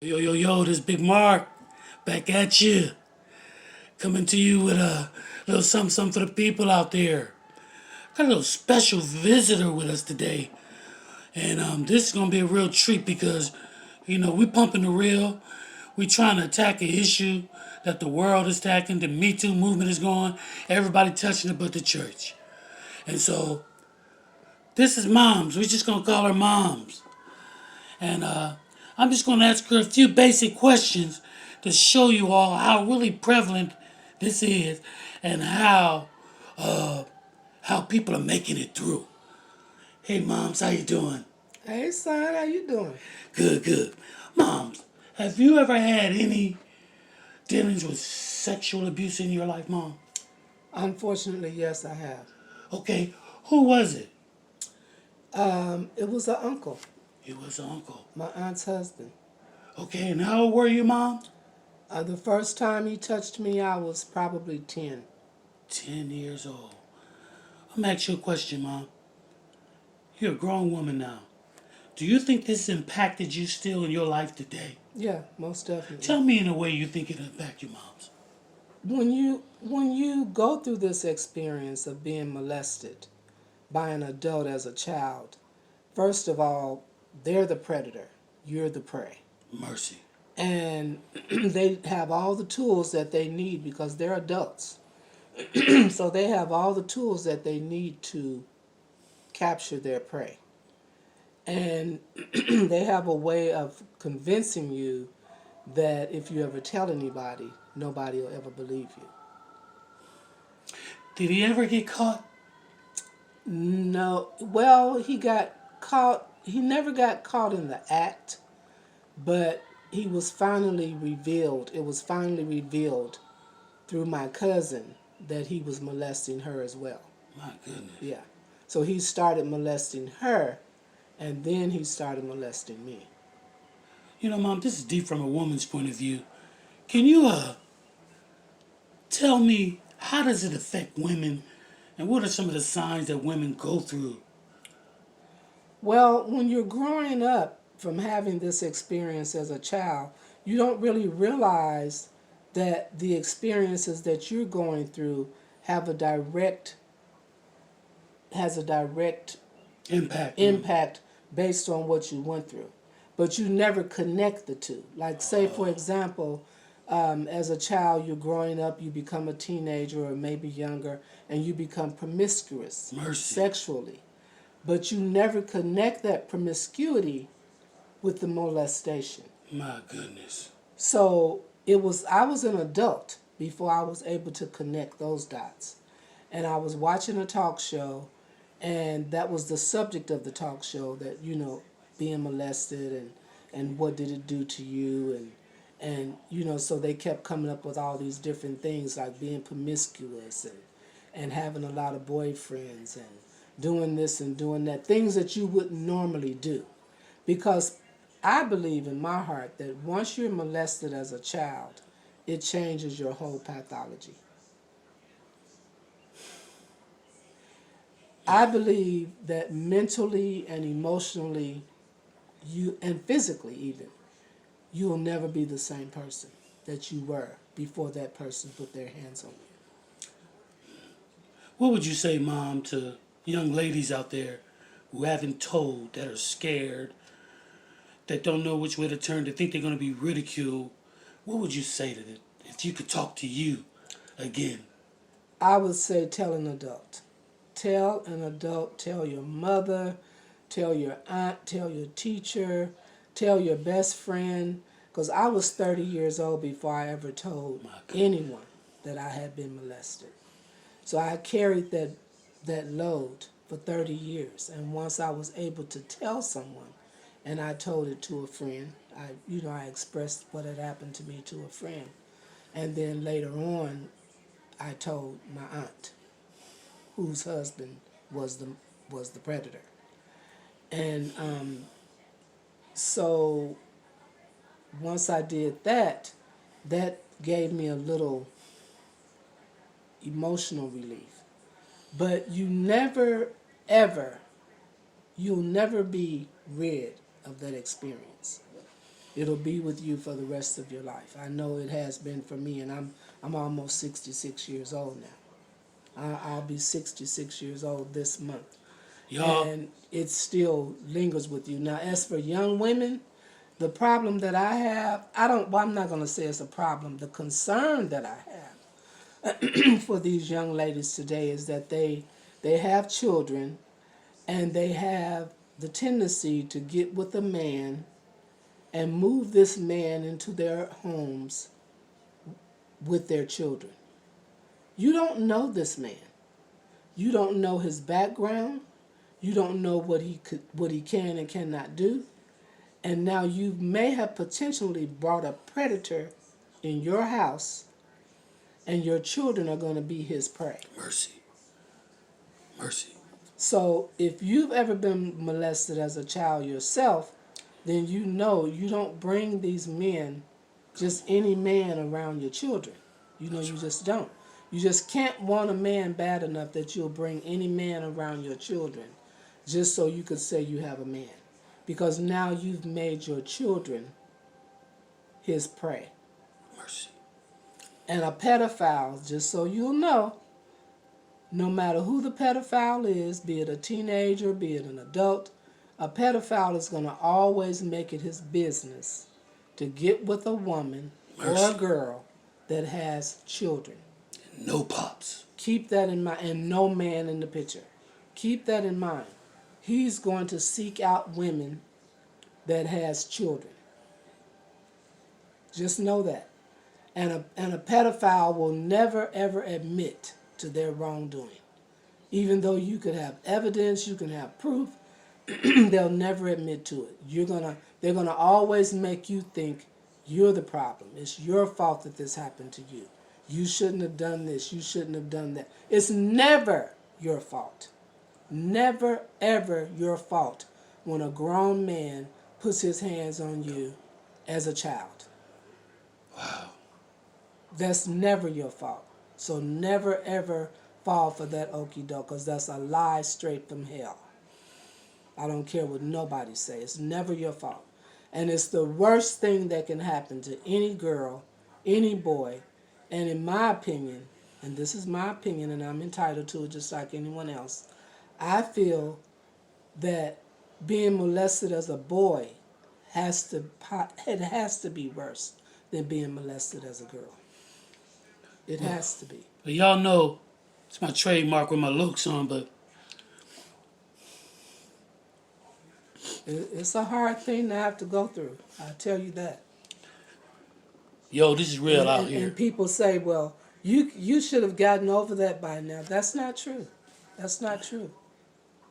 Yo, yo, yo, this Big Mark back at you. Coming to you with a little something for the people out there. Got a little special visitor with us today. And this is going to be a real treat because, we pumping the real. We trying to attack an issue that the world is attacking. The Me Too movement is going. Everybody touching it but the church. And so, this is Moms. We're just going to call her Moms. And I'm just going to ask her a few basic questions to show you all how really prevalent this is and how people are making it through. Hey, moms, how you doing? Hey, son, how you doing? Good, good. Moms, have you ever had any dealings with sexual abuse in your life, mom? Unfortunately, yes, I have. Okay, who was it? It was an uncle, It was an uncle. my aunt's husband. Okay, and how old were you, mom? The first time he touched me, I was probably 10. 10 years old. I'm gonna ask you a question, mom. You're a grown woman now. Do you think this impacted you still in your life today? Yeah, most definitely. Tell me in a way you think it impacted your moms. When you go through this experience of being molested by an adult as a child, first of all, they're the predator, you're the prey. Mercy. And they have all the tools that they need because they're adults. So they have all the tools that they need to capture their prey. And they have a way of convincing you that if you ever tell anybody, nobody will ever believe you. Did he ever get caught? No, well, he got caught. He never got caught in the act, but he was finally revealed. It was finally revealed through my cousin that he was molesting her as well. My goodness. Yeah. So he started molesting her, and then he started molesting me. Mom, this is deep from a woman's point of view. Can you tell me how does it affect women and what are some of the signs that women go through? Well, when you're growing up from having this experience as a child, you don't really realize that the experiences that you're going through have a direct has a direct impact based on what you went through. But you never connect the two. Like, say, for example, as a child, you're growing up, you become a teenager or maybe younger, and you become promiscuous Mercy. sexually. But you never connect that promiscuity with the molestation. My goodness. So I was an adult before I was able to connect those dots. And I was watching a talk show, and that was the subject of the talk show, that, being molested and what did it do to you, and so they kept coming up with all these different things like being promiscuous and having a lot of boyfriends and doing this and doing that, things that you wouldn't normally do. Because I believe in my heart that once you're molested as a child, it changes your whole pathology. I believe that mentally and emotionally, and physically even, you will never be the same person that you were before that person put their hands on you. What would you say, mom, to young ladies out there who haven't told, that are scared, that don't know which way to turn, that think they're going to be ridiculed? What would you say to them if you could talk to you again? I would say tell an adult. Tell an adult, tell your mother, tell your aunt, tell your teacher, tell your best friend. Because I was 30 years old before I ever told anyone that I had been molested. So I carried that load for 30 years. And once I was able to tell someone, and I told it to a friend, I expressed what had happened to me to a friend. And then later on, I told my aunt, whose husband was the predator. And so once I did that, that gave me a little emotional relief. But you'll never be rid of that experience. It'll be with you for the rest of your life. I know it has been for me, and I'm almost 66 years old now. I'll be 66 years old this month, Y'all, and it still lingers with you. Now, as for young women, the problem that I have, I'm not going to say it's a problem. The concern that I have for these young ladies today is that they have children, and they have the tendency to get with a man and move this man into their homes with their children. You don't know this man. You don't know his background. You don't know what he can and cannot do. And now you may have potentially brought a predator in your house, and your children are going to be his prey. mercy. Mercy. So if you've ever been molested as a child yourself, then you know you don't bring these men, just any man, around your children. You know, you just don't. You just can't want a man bad enough that you'll bring any man around your children just so you could say you have a man. Because now you've made your children his prey. Mercy. And a pedophile, just so you'll know, no matter who the pedophile is, be it a teenager, be it an adult, a pedophile is going to always make it his business to get with a woman or a girl that has children. No pops. Keep that in mind, and no man in the picture. Keep that in mind. He's going to seek out women that has children. Just know that. And a pedophile will never ever admit to their wrongdoing. Even though you could have evidence, you can have proof, they'll never admit to it. They're gonna always make you think you're the problem. It's your fault that this happened to you. You shouldn't have done this. You shouldn't have done that. It's never your fault. Never, ever your fault when a grown man puts his hands on you as a child. Wow. That's never your fault. So never, ever fall for that okie doke, because that's a lie straight from hell. I don't care what nobody says. It's never your fault. And it's the worst thing that can happen to any girl, any boy. And in my opinion, and this is my opinion and I'm entitled to it just like anyone else, I feel that being molested as a boy has to be worse than being molested as a girl. It has to be. But y'all know it's my trademark with my looks on, but It's a hard thing to have to go through. I tell you that. yo, this is real out here. And people say, well, you should have gotten over that by now. That's not true. That's not true.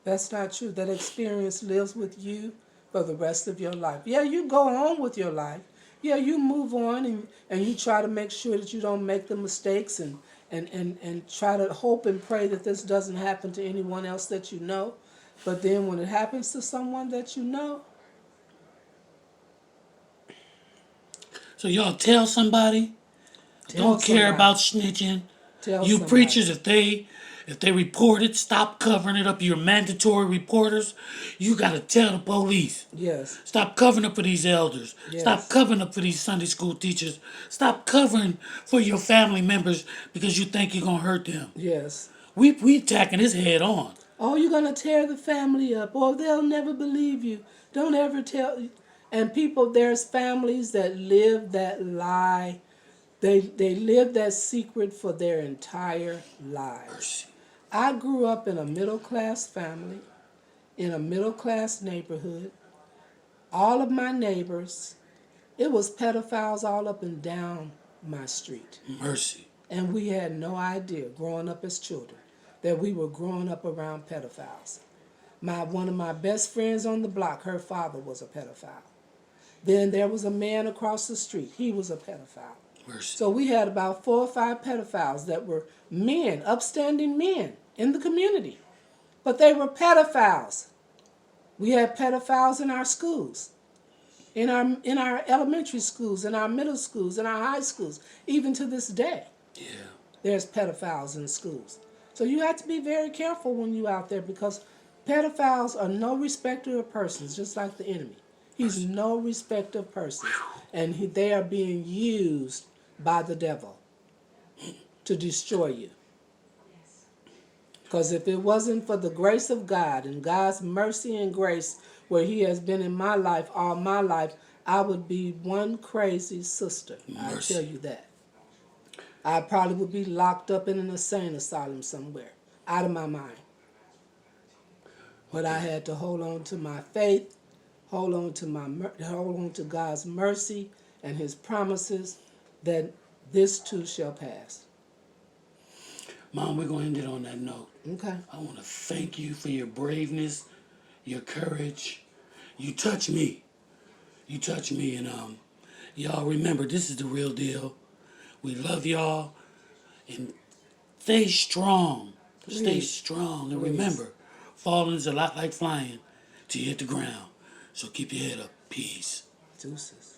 That's not true. That experience lives with you for the rest of your life. Yeah, you go on with your life. Yeah, you move on and you try to make sure that you don't make the mistakes and try to hope and pray that this doesn't happen to anyone else that you know. But then when it happens to someone that you know, So y'all tell somebody. Don't care about snitching. Tell You somebody. preachers, if they report it, stop covering it up. You're mandatory reporters. You gotta tell the police. Yes. Stop covering up for these elders. Yes. Stop covering up for these Sunday school teachers. Stop covering for your family members because you think you're gonna hurt them. Yes. We attacking this head on. Oh, you're going to tear the family up. Or they'll never believe you. Don't ever tell. And people, there's families that live that lie. They live that secret for their entire lives. I grew up in a middle-class family, in a middle-class neighborhood. All of my neighbors, it was pedophiles all up and down my street. Mercy. And we had no idea, growing up as children, that we were growing up around pedophiles. One of my best friends on the block, her father was a pedophile. Then there was a man across the street. He was a pedophile. Mercy. So we had about 4 or 5 pedophiles that were men, upstanding men in the community. But they were pedophiles. We had pedophiles in our schools, in our elementary schools, in our middle schools, in our high schools, even to this day. Yeah. There's pedophiles in schools. So you have to be very careful when you're out there, because pedophiles are no respecter of persons, just like the enemy. He's no respecter of persons. And they are being used by the devil to destroy you. Because if it wasn't for the grace of God and God's mercy and grace where he has been in my life all my life, I would be one crazy sister. I tell you that. I probably would be locked up in an insane asylum somewhere, out of my mind. But I had to hold on to my faith, hold on to God's mercy and his promises that this too shall pass. Mom, we're going to end it on that note. Okay. I want to thank you for your braveness, your courage. You touch me. You touch me. And y'all remember, this is the real deal. We love y'all. And stay strong. Stay strong. And remember, falling is a lot like flying till you hit the ground. So keep your head up. Peace. Deuces.